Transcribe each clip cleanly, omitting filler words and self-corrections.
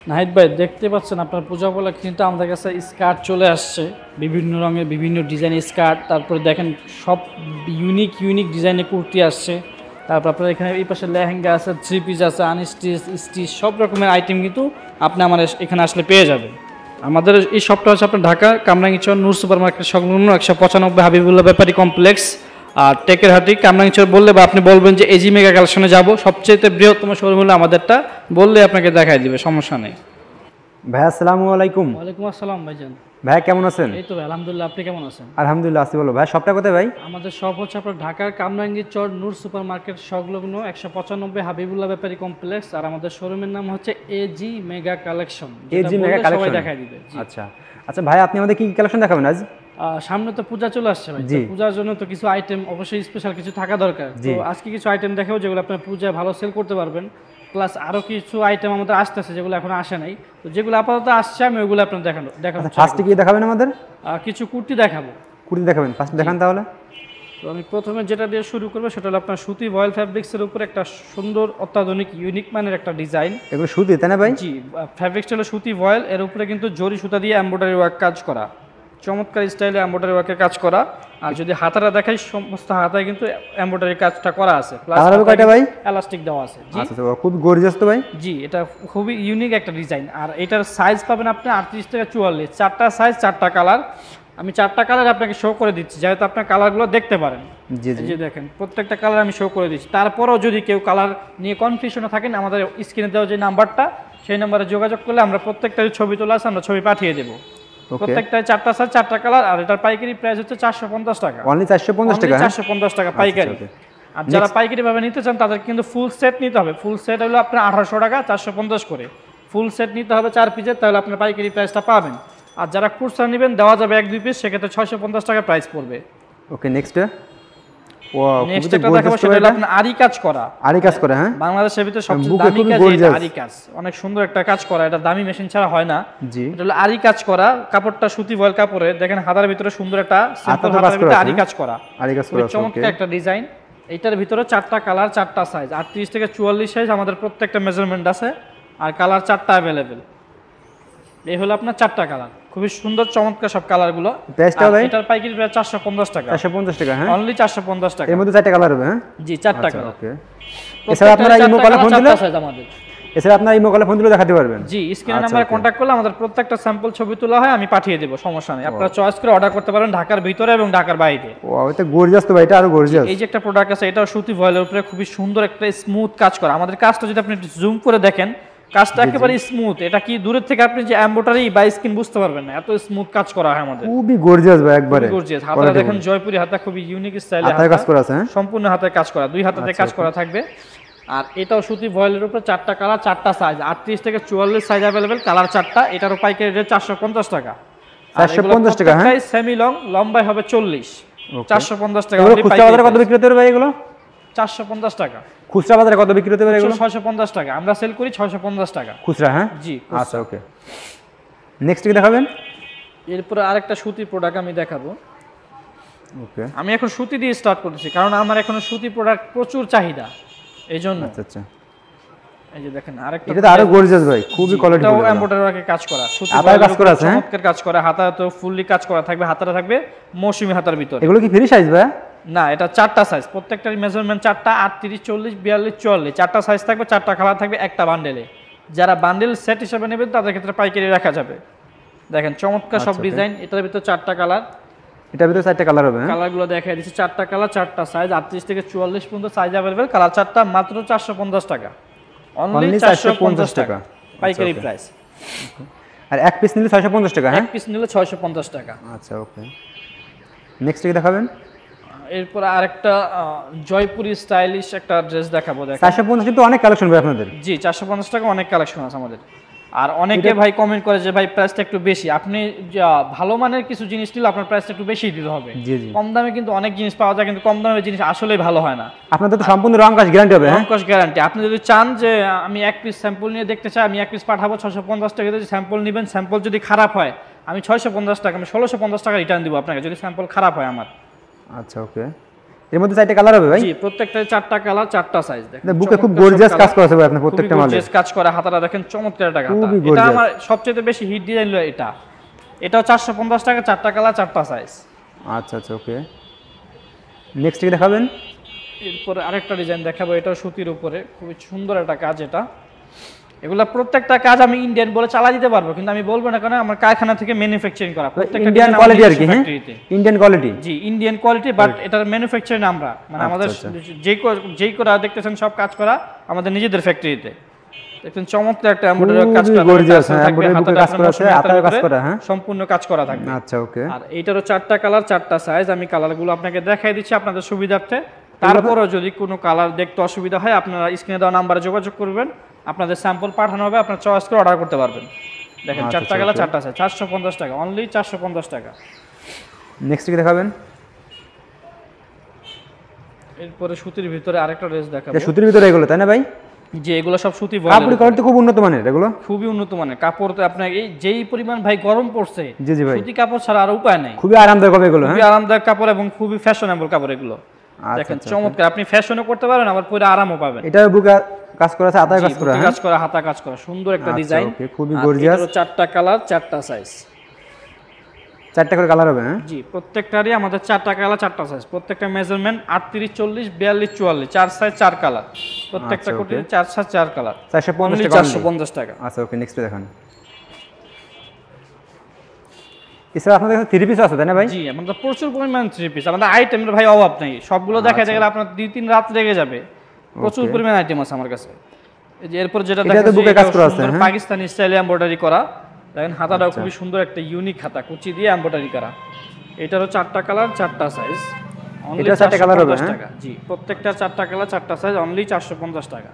নাহিদ ভাই দেখতে পাচ্ছেন আপনার পূজা উপলক্ষে কিন্তু আমাদের কাছে স্কার্ট চলে আসছে বিভিন্ন রঙের বিভিন্ন ডিজাইনের স্কার্ট। তারপরে দেখেন সব ইউনিক ইউনিক ডিজাইনের কুর্তি আসছে। তারপর আপনার এখানে এই পাশে লেহেঙ্গা আছে, থ্রি পিস আছে, আনস্টিচ স্টিচ সব রকমের আইটেম কিন্তু আপনি আমার এখানে আসলে পেয়ে যাবেন। আমাদের এই শপটা হচ্ছে আপনার ঢাকা কামরাঙ্গীরচর নূর সুপার মার্কেট সংলগ্ন 195 হাবিবুল্লাহ ব্যাপারী কমপ্লেক্স আর টেকের হাটি কামরাঙ্গীরচর বললে বা আপনি বলবেন যে এজি মেগা কালেকশনে যাব, সবচেয়ে বৃহত্তম শোরুম হলো আমাদেরটা, বললে আপনাকে দেখাই দিবে, সমস্যা নেই। ভাই আসসালামু আলাইকুম। ওয়ালাইকুম আসসালাম ভাইজান। ভাই কেমন আছেন? এই তো ভাই আলহামদুলিল্লাহ, আপনি কেমন আছেন? আলহামদুলিল্লাহ আছি। বলো ভাই, শপটা কোথায় ভাই? আমাদের শপ হচ্ছে আপনার ঢাকার কামরাঙ্গীরচর নূর সুপার মার্কেট সংলগ্ন 195 হাবিবুল্লাহ ব্যাপারী কমপ্লেক্স। আর আমাদের শোরুমের নাম হচ্ছে AG mega collection. AG mega collection সবাই দেখাই দিবে। আচ্ছা আচ্ছা ভাই, আপনি আমাদের কি কি কালেকশন দেখাবেন আজ? সামনে তো পূজা চলে আসছে ভাই, তো পূজার জন্য তো কিছু আইটেম অবশ্যই স্পেশাল কিছু থাকা দরকার। তো আজকে কিছু আইটেম দেখাবো যেগুলো আপনার পূজায় ভালো সেল করতে পারবেন। প্লাস আরো কিছু আইটেম আমাদের আসতেছে যেগুলো এখন আসে নাই, তো যেগুলো আপাতত আসছে আমি ওইগুলো আপনার দেখাবো। ফার্স্টে কি দেখাবেন আমাদের? কিছু কুর্তি দেখাবো। কুর্তি দেখাবেন, ফার্স্ট দেখান তাহলে। তো আমি প্রথমে যেটা দিয়ে শুরু করবো সেটা হলো আপনার সুতি ভয়েল ফ্যাব্রিক্সের উপরে একটা সুন্দর অত্যাধুনিক ইউনিক মানের একটা ডিজাইন। এগুলো সুতি তাই না ভাই? জি, ফ্যাব্রিক্সটা হলো সুতি ভয়েল, এর উপরে কিন্তু জরি সুতা দিয়ে এমব্রয়ডারি ওয়ার্ক কাজ করা, চমৎকার স্টাইলে এমব্রয়ডারি ওয়ার্কের কাজ করা। আর যদি হাতাটা দেখাই, সমস্ত হাতায় কিন্তু এমব্রয়ডারি কাজটা করা আছে, প্লাস কয়টা ভাই? এলাস্টিক দেওয়া আছে। জি আচ্ছা, খুব গর্জিয়াস তো ভাই। জি, এটা খুবই ইউনিক একটা ডিজাইন। আর এটার সাইজ পাবেন আপনি 38 থেকে 44, চারটা সাইজ, চারটা কালার। আমি চারটা কালার আপনাকে শো করে দিচ্ছি যেহেতু আপনার কালারগুলো দেখতে পারেন। জি জি, দেখেন প্রত্যেকটা কালার আমি শো করে দিচ্ছি। তারপরেও যদি কেউ কালার নিয়ে কনফিউশনে থাকেন, আমাদের স্ক্রিনে দেওয়া যে নাম্বারটা, সেই নাম্বারে যোগাযোগ করলে আমরা প্রত্যেকটা ছবি তোলা আছে, আমরা ছবি পাঠিয়ে দেবো। প্রত্যেকটাই চারটা সাইজ, চারটা কালার। আর এটার পাইকারি প্রাইস হচ্ছে 450 টাকা। অনলি 450 টাকা? 450 টাকা পাইকারি। আর যারা পাইকারি ভাবে নিতে চান তাদের কিন্তু ফুল সেট নিতে হবে। ফুল সেট হলো আপনার 1800 টাকা, 450 করে ফুল সেট নিতে হবে 4 পিসের, তাহলে আপনার পাইকারি প্রাইসটা পাবেন। আর যারা খুচরা নেবেন দেওয়া যাবে 1-2 পিস, সেক্ষেত্রে 650 টাকা প্রাইস পড়বে। ওকে, নেক্সট নেক্সট একটা দেখাবো, সেটা হলো আপনার আরি কাজ করা। আরি কাজ করা, হ্যাঁ, বাংলাদেশের ভিতরে সবচেয়ে দামি কাজ এটা আরি কাজ। অনেক সুন্দর একটা কাজ করা, এটা দামি মেশিন ছাড়া হয় না। জি, এটা হলো আরি কাজ করা। কাপড়টা সুতি ভয়েল কাপড়ে, দেখেন হাতার ভিতরে সুন্দর একটা সিম্পল হাতার ভিতরে আরি কাজ করা। আরি কাজ করা চমৎকার একটা ডিজাইন। এইটার ভিতরে চারটা কালার, চারটা সাইজ, 38 থেকে 44 সাইজ আমাদের প্রত্যেকটা মেজারমেন্ট আছে। আর কালার চারটা अवेलेबल। এই হলো আপনার চারটা কালার, খুবই সুন্দর চমৎকার সব কালারগুলো। প্রাইসটা ভাই? এটার পাইকারি প্রাইস 450 টাকা। 450 টাকা, হ্যাঁ, অনলি 450 টাকা। এর মধ্যে চারটা কালার হবে, হ্যাঁ? জি, চারটা কালার। ওকে, এছাড়া আপনারা ইমো কলে ফোন দিলে দেখাতে পারবেন। জি, স্ক্রিনে নাম্বারে কন্টাক্ট করলে আমাদের প্রত্যেকটা স্যাম্পল ছবি তোলা হয়, আমি পাঠিয়ে দেব, সমস্যা নেই। আপনারা চয়েস করে অর্ডার করতে পারেন ঢাকার ভিতরে এবং ঢাকার বাইরে। ওয়াও, এটা গর্জিয়াস তো ভাই, এটা আরো গর্জিয়াস। এই যে একটা প্রোডাক্ট আছে, এটাও সুতি ভয়েলের উপরে খুবই সুন্দর একটা স্মুথ কাজ করা। আমাদের কাজটা যদি আপনি জুম করে দেখেন, কাজটা একেবারে স্মুথ। এটা কি দূরের থেকে আপনি যে এমব্রয়ডারি বা স্কিন বুঝতে পারবেন না, এত স্মুথ কাজ করা হয় আমাদের। খুবই গর্জিয়াস ভাই, একবারে গর্জিয়াস। হাতাটা দেখেন জয়পুরি হাতা, খুবই ইউনিক স্টাইলে হাতে কাজ করা আছে, হ্যাঁ, সম্পূর্ণ হাতে কাজ করা, দুই হাতাতে কাজ করা থাকবে। আর এটাও সুতি ভয়েলের উপরে চারটা কালার, চারটা সাইজ, 38 থেকে 44 সাইজ अवेलेबल, কালার চারটা। এটারও পাইকারি রেট 450 টাকা। 450 টাকা, হ্যাঁ, সেমি লং, লম্বাই হবে 40। 450 টাকা। খুচরা বাজারে কত বিক্রি হতে পারে ভাই এগুলো? 450 টাকা। খুচরা বাজারে কত বিক্রি হতে পারে এগুলো? 650 টাকা। আমরা সেল করি 650 টাকা খুচরা, হ্যাঁ? জি, আচ্ছা, ওকে। নেক্সট কি দেখাবেন? এরপর আরেকটা সুতি প্রোডাক্ট আমি দেখাবো। ওকে, আমি এখন সুতি দিয়ে স্টার্ট করতেছি কারণ আমার এখন সুতি প্রোডাক্ট প্রচুর চাহিদা, এইজন্য। আচ্ছা আচ্ছা, এই যে দেখেন আরেকটা, এটা তো আরো গর্জিয়াস ভাই, খুবই কোয়ালিটি ফুল। এটাও এমব্রয়ডারি ওয়ার্কের কাজ করা, সুতি হাতায় কাজ করা আছে, চমৎকার কাজ করা। হাতা তো ফুললি কাজ করা থাকবে, হাতাটা থাকবে মৌসুমী হাতার ভিতর। এগুলো কি ফ্রি সাইজ ভাই? না, এটা চারটা সাইজ, প্রত্যেকটার মেজারমেন্ট চারটা, 38, 40, 42, 44, চারটা সাইজ থাকবে, চারটা কালার থাকবে একটা বান্ডেলে। যারা বান্ডেল সেট হিসেবে নেবেন তাদের ক্ষেত্রে পাইকারি রাখা যাবে। দেখেন চমৎকার সব ডিজাইন, এটার ভিতর চারটা কালার, এটার ভিতরে চারটা কালার হবে, কালারগুলো দেখাই দিচ্ছি। চারটা কালার, চারটা সাইজ, 38 থেকে 44 পর্যন্ত সাইজ अवेलेबल, কালার চারটা, মাত্র 450 টাকা। অনলি 450 টাকা পাইকারি প্রাইস। আর এক পিস নিলে 650 টাকা, হ্যাঁ, এক পিস নিলে 650 টাকা। আচ্ছা, ওকে। নেক্সট কি দেখাবেন? এরপর আরেকটা জয়পুরি স্টাইলিশ একটা ড্রেস দেখাবো। দেখেন 450 কিন্তু অনেক কালেকশন ভাই আপনাদের। জি, 450 টাকা অনেক কালেকশন আছে আমাদের। আর অনেকে ভাই কমেন্ট করে যে ভাই প্রাইসটা একটু বেশি। আপনি ভালো মানের কিছু জিনিস নিলে আপনার প্রাইসটা একটু বেশি দিতে হবে। কম দামে কিন্তু অনেক জিনিস পাওয়া যায়, কিন্তু কম দামের জিনিস আসলেই ভালো হয় না। আপনাদের তো সম্পূর্ণ রং কাজ গ্যারান্টি হবে, হ্যাঁ, রং কাজ গ্যারান্টি। আপনি যদি চান যে আমি এক পিস স্যাম্পল নিয়ে দেখতে চাই, আমি এক পিস পাঠাবো 650 টাকা দিয়ে। স্যাম্পল নেবেন, স্যাম্পল যদি খারাপ হয় আমি 650 টাকা, আমি 1650 টাকা রিটার্ন দিব আপনাকে যদি স্যাম্পল খারাপ হয় আমার। আচ্ছা, ওকে। এর মধ্যে 4টা কালার হবে ভাই? জি, প্রত্যেকটাই 4টা কালার 4টা সাইজ। দেখেন বুকে খুব গর্জিয়াস কাজ করা আছে ভাই আপনার প্রত্যেকটা মালে। গর্জিয়াস কাজ করা, হাতাটা দেখেন চমৎকার একটা হাতা। খুবই এটা gorgeous। আমার সবচেয়ে বেশি হিট ডিজাইন হলো এটা। এটাও 450 টাকা, 4টা কালার 4টা সাইজ। আচ্ছা আচ্ছা, ওকে। নেক্সট কি দেখাবেন? এরপরে আরেকটা ডিজাইন দেখাবো, এটাও সুতির উপরে খুবই সুন্দর একটা কাজ। এটা এগুলা প্রত্যেকটা কাজ আমি ইন্ডিয়ান বলে চালা দিতে পারবো, কিন্তু আমি বলবো না, কারণ আমার কারখানা থেকে ম্যানুফ্যাকচারিং করা প্রত্যেকটা ইন্ডিয়ান কোয়ালিটি আর কি। হ্যাঁ, Indian quality. G, Indian quality, but এটার ম্যানুফ্যাকচারিং আমরা মানে আমাদের যেই করা দেখতেছেন সব কাজ করা আমাদের নিজেদের ফ্যাক্টরিতে। দেখেন চমৎকার একটা এমব্রয়ডারি কাজ করা থাকবে, হাতাটা কাজ করা আছে, হাতায় কাজ করা, হ্যাঁ সম্পূর্ণ কাজ করা থাকবে। আচ্ছা, ওকে। আর এইটারও 4টা কালার 4টা সাইজ। আমি কালারগুলো আপনাকে দেখাই দিচ্ছি আপনাদের সুবিধার্থে। তারপরও যদি কোনো কালার দেখতে অসুবিধা হয় আপনারা স্ক্রিনে দেওয়া নাম্বারে যোগাযোগ করবেন, আপনাদের স্যাম্পল পাঠানো হবে, আপনারা চয়েস করে অর্ডার করতে পারবেন। দেখেন 4টা কালার 4টা সাইজ, 450 টাকা, অনলি 450 টাকা। নেক্সট কি দেখাবেন? এরপরে সুতির ভিতরে আরেকটা ড্রেস দেখাবো। এটা সুতির ভিতরে এগুলো তাই না ভাই? যে এগুলো সব সুতি কাপড় কোয়ালিটি খুব উন্নত মানের এগুলো, খুবই উন্নত মানের কাপড়। তো আপনার এই যেই পরিমাণ ভাই গরম পড়ছে, জি জি ভাই, সুতি কাপড় ছাড়া আর উপায় নাই। খুবই আরামদায়ক হবে এগুলো। খুবই আরামদায়ক কাপড় এবং খুবই ফ্যাশনেবল কাপড় এগুলো। দেখেন চমৎকার, আপনি ফ্যাশনও করতে পারেন আবার পরে আরামও পাবেন। এটা বুকে কাজ করা আছে, হাতায় কাজ করা, হ্যাঁ কাজ করা, হাতা কাজ করা, সুন্দর একটা ডিজাইন, খুবই গর্জিয়াস। 4টা কালার 4টা সাইজ, 4টা করে কালার হবে। হ্যাঁ, জি প্রত্যেকটারই আমাদের 4টা কালার 4টা সাইজ। প্রত্যেকটা মেজারমেন্ট 38 40 42 44, 4 সাইজ 4 কালার। প্রত্যেকটা কোটি 4 সাইজ 4 কালার, 450 টাকা। আচ্ছা, ওকে। নেক্সট দেখান। এছাড়া আপনাদের কাছে 3 পিস আছে তাই না ভাই? জি, আমাদের প্রচুর পরিমাণ 3 পিস, আমাদের আইটেমের ভাই অভাব নেই। সবগুলো দেখাতে গেলে আপনার 2-3 রাত লেগে যাবে। প্রচুর পরিমাণ আইটেম আছে আমার কাছে। এই যে এরপর যেটা দেখাচ্ছি, বুকে কাজ করা আছে, হ্যাঁ পাকিস্তানি স্টাইলে এমব্রয়ডারি করা। দেখেন হাতাটাও খুবই সুন্দর একটা ইউনিক হাতা, কুচি দিয়ে এমব্রয়ডারি করা। এটারও 4টা কালার 4টা সাইজ, অনলি 450 টাকা। জি, প্রত্যেকটা 4টা কালার 4টা সাইজ, অনলি 450 টাকা।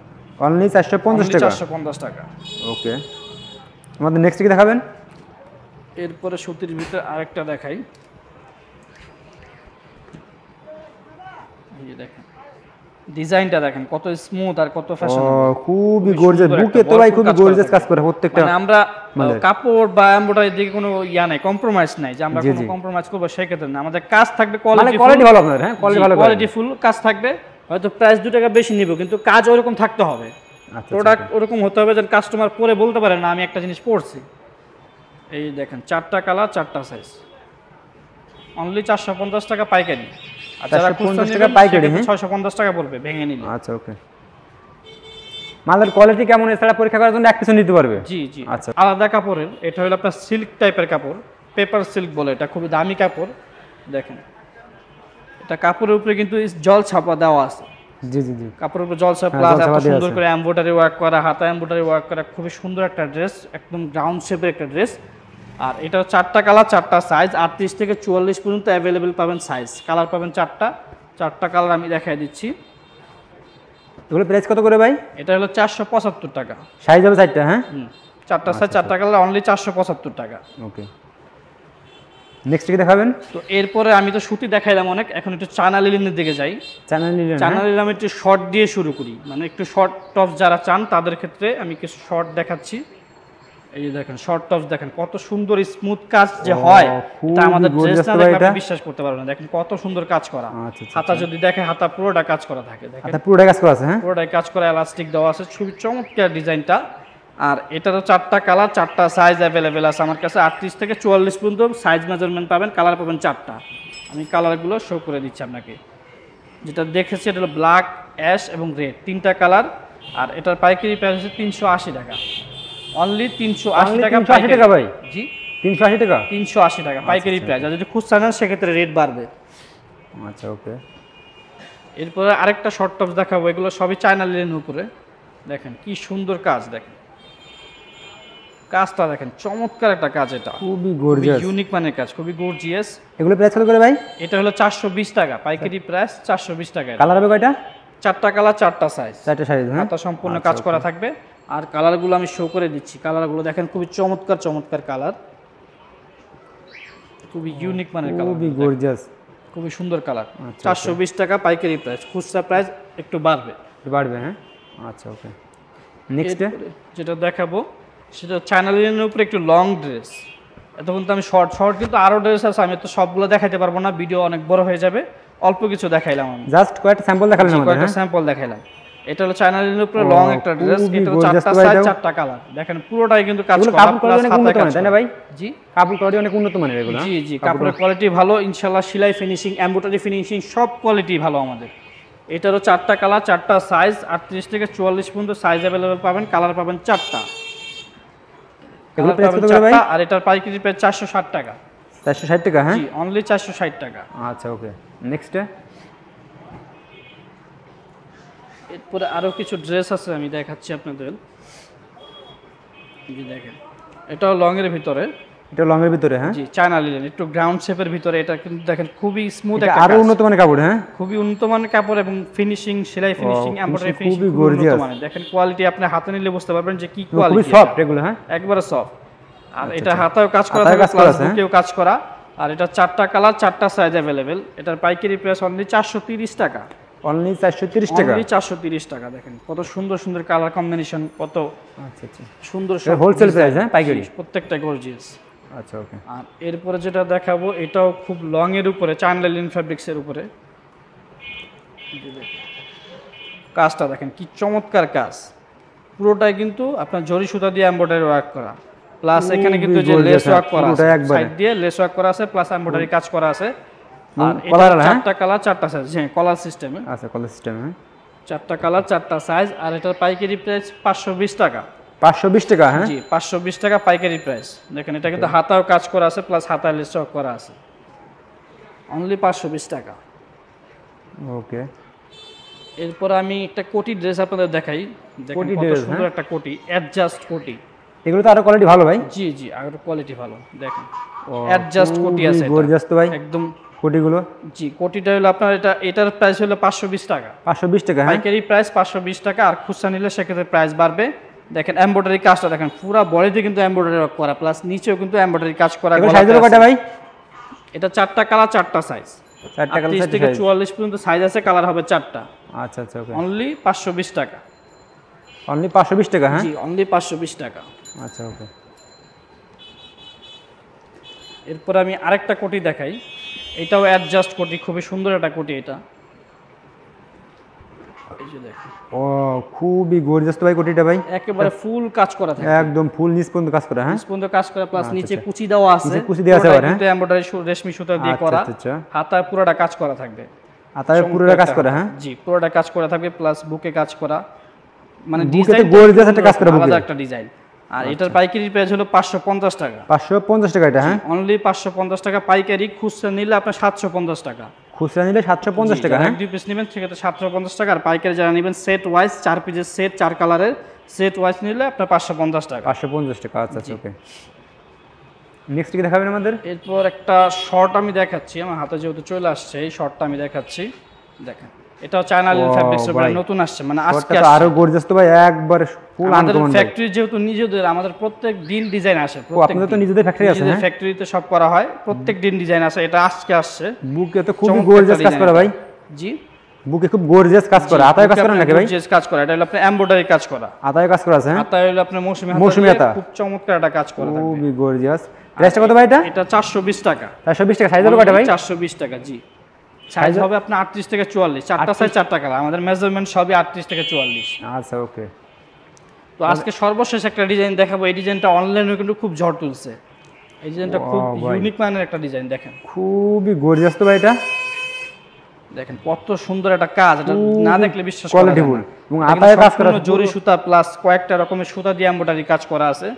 অনলি 450 টাকা, 450 টাকা। ওকে। আমাদের নেক্সট কি দেখাবেন? এরপরে সুতির ভিতরে আরেকটা দেখাই। এই যে দেখেন ডিজাইনটা, দেখেন কত স্মুথ আর কত ফ্যাশনেবল, খুবই গর্জিয়াস। বুকে তো ভাই খুবই গর্জিয়াস কাজ করে প্রত্যেকটা। মানে আমরা কাপড় বা এমব্রয়ডারির দিকে কোনো নাই, কম্প্রোমাইজ নাই যে আমরা কোনো কম্প্রোমাইজ করব সেই ক্ষেত্রে না। আমাদের কাজ থাকবে কোয়ালিটি ভালো আপনাদের, হ্যাঁ কোয়ালিটি ফুল কাজ থাকবে। হয়তো প্রাইস 2 টাকা বেশি নিব, কিন্তু কাজ ওরকম থাকতে হবে, প্রোডাক্ট ওরকম হতে হবে যেন কাস্টমার পরে বলতে পারে না আমি একটা জিনিস পরছি। এই দেখেন 4টা কালার 4টা সাইজ, অনলি 450 টাকা পাইকারি। আর যারা 450 টাকা পাইকারি, 650 টাকা পড়বে ভেঙে নিলে। আচ্ছা, ওকে। মালের কোয়ালিটি কেমন এছাড়া পরীক্ষা করার জন্য এক পিছু নিতে পারবে। জি জি, আচ্ছা। আলাদা কাপড়ের, এটা হলো আপনার সিল্ক টাইপের কাপড়, পেপার সিল্ক বলে, এটা খুবই দামি কাপড়। দেখেন এটা কাপড়ের উপরে কিন্তু জল ছাপা দেওয়া আছে। জি জি জি, কাপড়ের উপরে জল ছাপা, প্লাস এত সুন্দর করে এমব্রয়ডারি ওয়ার্ক করা, হাতা এমব্রয়ডারি ওয়ার্ক করা, খুবই সুন্দর একটা ড্রেস, একদম রাউন্ড শেপের একটা ড্রেস। আর এটা 4টা কালার 4টা সাইজ, 38 থেকে 44 পর্যন্ত অ্যাভেলেবেল পাবেন সাইজ। কালার পাবেন 4টা কালার আমি দেখাই দিচ্ছি। এগুলো প্রাইস কত করে ভাই? এটা হলো 475 টাকা, সাইজ হবে 4টা। হ্যাঁ, 4টা সাইজ 4টা কালার, অনলি 475 টাকা। ওকে। নেক্সট কি দেখাবেন? তো এরপরে আমি তো সুতি দেখাইলাম অনেক, এখন একটু চায়না লিনেনের দিকে যাই। চায়না লিনেন আমি একটু শর্ট দিয়ে শুরু করি, মানে একটু শর্ট টপ যারা চান তাদের ক্ষেত্রে আমি কিছু শর্ট দেখাচ্ছি। এই যে দেখেন শর্ট টপস, দেখেন কত সুন্দর স্মুথ কাজ যে হয়, এটা আমাদের ড্রেস না দেখলে আপনি বিশ্বাস করতে পারবেন না। দেখেন কত সুন্দর কাজ করা, হাতা যদি দেখে হাতা পুরোটা কাজ করা থাকে। দেখেন হাতা পুরোটা কাজ করা আছে, হ্যাঁ পুরোটাই কাজ করা, এলাস্টিক দেওয়া আছে, খুবই চমৎকার ডিজাইনটা। আর এটারও 4টা কালার 4টা সাইজ অ্যাভেলেবেল আছে আমার কাছে, 38 থেকে 44 পর্যন্ত সাইজ মেজারমেন্ট পাবেন, কালার পাবেন 4টা। আমি কালারগুলো শো করে দিচ্ছি আপনাকে। যেটা দেখেছি এটা হলো ব্ল্যাক, অ্যাশ এবং রেড, 3টা কালার। আর এটার পাইকারি প্রাইস হচ্ছে 380 টাকা, অনলি 380 টাকা ভাই। জি 380 টাকা, 380 টাকা পাইকারি প্রাইস। আর যদি খুচরা নেন সেক্ষেত্রে রেট বাড়বে। আচ্ছা, ওকে। এরপরে আরেকটা শর্ট টপস দেখাবো, এগুলো সবই চায়না লিনেনের উপরে। দেখেন কি সুন্দর কাজ, দেখেন কাজটা দেখেন, চমৎকার একটা কাজ, এটা খুবই গর্জিয়াস, ইউনিক মানের কাজ, খুবই গর্জিয়াস। এগুলো প্রাইস কত করে ভাই? এটা হলো 420 টাকা পাইকারি প্রাইস, 420 টাকা। কালার হবে কয়টা? 4টা কালার 4টা সাইজ, 4টা সাইজ, হ্যাঁ এটা সম্পূর্ণ কাজ করা থাকবে। আর কালারগুলো আমি শো করে দিচ্ছি, কালারগুলো দেখেন খুবই চমৎকার চমৎকার কালার, খুবই ইউনিক মানের কালার, খুবই গর্জিয়াস, খুবই সুন্দর কালার। 420 টাকা পাইকারি প্রাইস, খুচরা প্রাইস একটু বাড়বে। হ্যাঁ আচ্ছা, ওকে। নেক্সট যেটা দেখাবো সেটা চায়না লিনেনের উপরে একটু লং ড্রেস। এতক্ষণ তো আমি শর্ট কিন্তু আরও ড্রেস আছে, আমি তো সবগুলো দেখাতে পারবো না, ভিডিও অনেক বড় হয়ে যাবে। অল্প কিছু দেখাইলাম আমি, জাস্ট কয়েকটা স্যাম্পল দেখালেন আমাদের। কয়েকটা হ্যাঁ স্যাম্পল দেখাইলাম। এটা হলো চায়না লিনেনের উপরে লং একটা ড্রেস, খুবই এটা gorgeous চারটা তো ভাই সাইজ এটাও। চারটা কালার, দেখেন পুরোটাই কিন্তু কাজ এগুলো করা কাপড় প্লাস কোয়ালিটি অনেক হাতায় উন্নত কাজ মানের, তাই না করা। ভাই? জি কাপড় কোয়ালিটি অনেক উন্নত মানের এগুলো। জি জি, কাপড়ের কোয়ালিটি ভালো ইনশাআল্লাহ, সেলাই ফিনিশিং, এমব্রয়ডারি ফিনিশিং সব কোয়ালিটি ভালো আমাদের। এটারও চারটা কালার, চারটা সাইজ, 38 থেকে 44 পর্যন্ত সাইজ अवेलेबल পাবেন, কালার পাবেন চারটা, এগুলো কালার প্রাইস পাবেন কত করে ভাই? চারটা। আর এটার পাইকারি প্রাইস 460 টাকা। 460 টাকা। হ্যাঁ জি, অনলি 460 টাকা। আচ্ছা ওকে, নেক্সট। এরপরে আরো কিছু ড্রেস আছে, আমি দেখাচ্ছি আপনাদের। জি দেখেন, এটাও লং এর ভিতরে, এটা লং এর ভিতরে। হ্যাঁ জি চায়না লিনেন, একটু গ্রাউন্ড শেপের ভিতরে। এটা কিন্তু দেখেন খুবই স্মুথ এটা একটা আরো কাজ, উন্নত মানের কাপড়। হ্যাঁ খুবই উন্নত মানের কাপড় এবং ফিনিশিং, সেলাই ফিনিশিং, এমব্রয়ডারি খুবই ফিনিশিং খুবই gorgeous। উন্নত মানের। দেখেন কোয়ালিটি আপনি হাতে নিলে বুঝতে পারবেন যে কি খুবই কোয়ালিটি, সফট এগুলো। হ্যাঁ একবারে সফট। আর এটা হাতেও কাজ করা হাতায়ও থাকে, কাজ করা প্লাস আছে, হ্যাঁ? বুকেও কাজ করা। আর এটা চারটা কালার, চারটা সাইজ अवेलेबल। এটার পাইকারি প্রাইস অনলি 430 টাকা। অনলি 430 টাকা। অনলি 430 টাকা। দেখেন কত সুন্দর সুন্দর কালার কম্বিনেশন, কত আচ্ছা আচ্ছা, সুন্দর এটা হোলসেল প্রাইস। হ্যাঁ পাইকারি। প্রত্যেকটা গর্জিয়াস। আচ্ছা ওকে। আর এরপরে যেটা দেখাবো, এটাও খুব লং এর উপরে, চায়না লিনেন ফ্যাব্রিক্স এর উপরে। কাজটা দেখেন কি চমৎকার কাজ, পুরোটাই কিন্তু আপনার জরি সুতা দিয়ে এমব্রয়ডারি ওয়ার্ক করা, প্লাস এখানে কিন্তু যে gorgeous, লেস ওয়ার্ক করা আছে, পুরোটাই একবারে। সাইড দিয়ে লেস ওয়ার্ক করা আছে, প্লাস এমব্রয়ডারি কাজ করা আছে। আর এটা কলার, হ্যাঁ? চারটা কালার, চারটা সাইজ, হ্যাঁ কলার সিস্টেমে, আচ্ছা কলার সিস্টেম। হ্যাঁ চারটা কালার, চারটা সাইজ। আর এটার পাইকারি প্রাইস 520 টাকা। 520 টাকা। হ্যাঁ জি 520 টাকা পাইকারি প্রাইস। দেখেন এটা কিন্তু হাতাও কাজ করা আছে, প্লাস হাতায় লেস ওয়ার্ক করা আছে, অনলি 520 টাকা। ওকে। এরপর আমি একটা কোটি ড্রেস আপনাদের দেখাই। দেখেন কোটি কত dress, সুন্দর একটা কোটি, অ্যাডজাস্ট কোটি। এগুলো তো আরো কোয়ালিটি ভালো ভাই। জি জি, আর কোয়ালিটি ভালো। দেখেন অ্যাডজাস্ট কোটি আছে, এটা গর্জিয়াস তো ভাই একদম। কোটিগুলো। জি, কোটিটা হলো আপনার, এটার প্রাইস হলো 520 টাকা। 520 টাকা। হ্যাঁ পাইকারি প্রাইস 520 টাকা। আর খুচরা নিলে সেক্ষেত্রে প্রাইস বাড়বে। দেখেন এমব্রয়ডারি কাজটা দেখেন, পুরো বডিতে কিন্তু এমব্রয়ডারি করা, প্লাস নিচেও কিন্তু এমব্রয়ডারি কাজ করা। এগুলো সাইজ হলো কয়টা ভাই? এটা চারটা কালার, চারটা সাইজ, চারটা কালার, 30 থেকে 44 পর্যন্ত সাইজ আছে, কালার হবে চারটা। আচ্ছা আচ্ছা ওকে। অনলি 520 টাকা। অনলি 520 টাকা। হ্যাঁ জি, অনলি 520 টাকা। আচ্ছা ওকে। এরপর আমি আরেকটা কোটি দেখাই। এটাও অ্যাডজাস্ট কোটি, খুবই সুন্দর একটা কোটি এটা। এই যে দেখেন, ও খুবই গর্জিয়াস তো ভাই কোটিটা ভাই। একেবারে ফুল কাজ করা থাকে, একদম ফুল নিচ পর্যন্ত কাজ করা। হ্যাঁ নিচ পর্যন্ত কাজ করা, প্লাস নিচে কুচি দেওয়া আছে। নিচে কুচি দেওয়া আছে আবার, হ্যাঁ? কিন্তু এমব্রয়ডারি রেশমি সুতা দিয়ে আচ্ছা, করা, আচ্ছা, আচ্ছা। হাতায় পুরোটা কাজ করা থাকবে। হাতায় পুরোটা কাজ করা। হ্যাঁ জি, পুরোটা কাজ করা থাকবে, প্লাস বুকে কাজ করা, মানে বুকে তো ডিজাইন gorgeous একটা কাজ করা বুকে। আলাদা একটা ডিজাইন। আর এটার পাইকারি প্রাইস হলো 550 টাকা। 550 টাকা এটা। হ্যাঁ অনলি 550 টাকা পাইকারি। খুচরা নিলে আপনার 750 টাকা। খুচরা নিলে 750 টাকা। হ্যাঁ 2 পিস নেবেন সেক্ষেত্রে 750 টাকা। আর পাইকারি যারা নেবেন সেট ওয়াইজ, 4 পিসের সেট, 4 কালারের সেট ওয়াইজ নিলে আপনার 550 টাকা। 550 টাকা। আচ্ছা আচ্ছা ওকে। নেক্সট কি দেখাবেন আমাদের? এরপর একটা শর্ট আমি দেখাচ্ছি, আমার হাতে যেহেতু চলে আসছে, এই শর্টটা আমি দেখাচ্ছি। দেখেন এটাও চায়না লিনেন ফ্যাব্রিক্স এর ভাই, নতুন আসছে, মানে আজকে শর্টটা তো আরো গর্জিয়াস তো ভাই, একবারে ফুল আমাদের আনকমন। ফ্যাক্টরি যেহেতু নিজেদের, আমাদের প্রত্যেক দিন ডিজাইন আসে। আপনাদের তো নিজেদের ফ্যাক্টরি আছে? হ্যাঁ ফ্যাক্টরিতে সব করা হয়, প্রত্যেক দিন ডিজাইন আসে। এটা আজকে আসছে। বুকে তো খুবই চমৎকার গর্জিয়াস কাজ design করা ভাই। জি, বুকে খুব গর্জিয়াস কাজ করা। হাতায় কাজ করা নাকি ভাই? গর্জিয়াস কাজ করা। এটা হলো আপনার এমব্রয়ডারি কাজ করা, হাতায় কাজ করা আছে। হ্যাঁ হাতায় হলো আপনার মৌসুমী মৌসুমী হাতা, হাতা। খুব চমৎকার একটা কাজ করা থাকবে। খুবই গর্জিয়াস। প্রাইসটা কত ভাই এটা? এটা 420 টাকা। 420 টাকা। সাইজ হলো কয়টা ভাই? 420 টাকা। জি, সাইজ হবে আপনার 38 থেকে 44, চারটা সাইজ, চারটা কালার। আমাদের মেজারমেন্ট সবই 38 থেকে 44। আচ্ছা ওকে। তো আজকে সর্বশেষ একটা ডিজাইন দেখাবো। এই ডিজাইনটা অনলাইনে কিন্তু খুব ঝড় তুলছে। এই ডিজাইনটা খুব ভাই। ইউনিক মানের একটা ডিজাইন। দেখেন, খুবই গর্জিয়াস তো ভাই এটা। দেখেন কত সুন্দর একটা কাজ, এটা না দেখলে বিশ্বাস করা কোয়ালিটি যায় ফুল না। এবং এটা হাতায় কিন্তু কাজ করা সম্পূর্ণ জরি সুতা প্লাস কয়েকটা রকমের সুতা দিয়ে এমব্রয়ডারি কাজ করা আছে।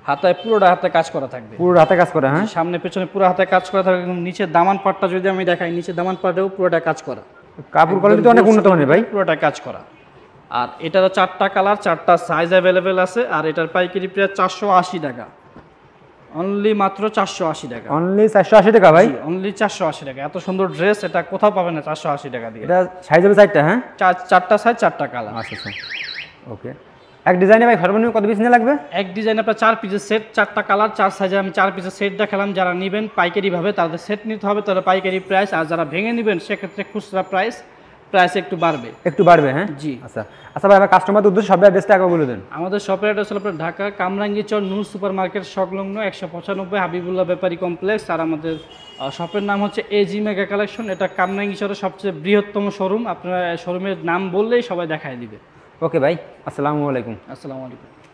হাতায় পুরোটা হাতে কাজ করা থাকবে, পুরো হাতে কাজ করা। হ্যাঁ সামনে পেছনে পুরো হাতে কাজ করা থাকবে। এবং নিচের দামান পাটটা যদি আমি দেখাই, নিচের দামান পাটেও পুরোটা কাজ করা, কাপড় কোয়ালিটি তো অনেক উন্নত মানের ভাই। পুরোটা কাজ করা। আর এটারও চারটা কালার, চারটা সাইজ অ্যাভেলেবেল আছে। আর এটার পাইকারি প্রাইস 480 টাকা। অনলি মাত্র 480 টাকা। অনলি 480 টাকা ভাই। অনলি 480 টাকা। এত সুন্দর ড্রেস এটা কোথাও পাবেন না 480 টাকা দিয়ে। এটা সাইজ হবে 4টা। হ্যাঁ চারটা সাইজ, চারটা কালার। আচ্ছা আচ্ছা ওকে। এক ডিজাইনে ভাই সর্বনিম্ন কত পিস নিয়ে লাগবে? এক ডিজাইন আপনার 4 পিসের সেট, চারটা কালার, 4 সাইজে আমি 4 পিসের সেট দেখালাম। যারা নেবেন পাইকারি ভাবে তাদের সেট নিতে হবে, তাহলে পাইকারি প্রাইস। আর যারা ভেঙে নেবেন সেক্ষেত্রে খুচরা প্রাইস প্রাইস একটু বাড়বে। একটু বাড়বে, হ্যাঁ জি। আচ্ছা আচ্ছা ভাই, আমার কাস্টমারদের উদ্দেশ্যে সব অ্যাড্রেসটা একবার বলে দেন। আমাদের শপের অ্যাড্রেস হলো আপনার ঢাকা কামরাঙ্গীচর নূর সুপার মার্কেট সংলগ্ন 195 হাবিবুল্লাহ ব্যাপারী কমপ্লেক্স। আর আমাদের শপের নাম হচ্ছে এজি মেগা কালেকশন। এটা কামরাঙ্গীচরের সবচেয়ে বৃহত্তম শোরুম। আপনারা শোরুমের নাম বললেই সবাই দেখায় দিবে। ওকে ভাই, আসসালামু আলাইকুম। আসসালামু আলাইকুম।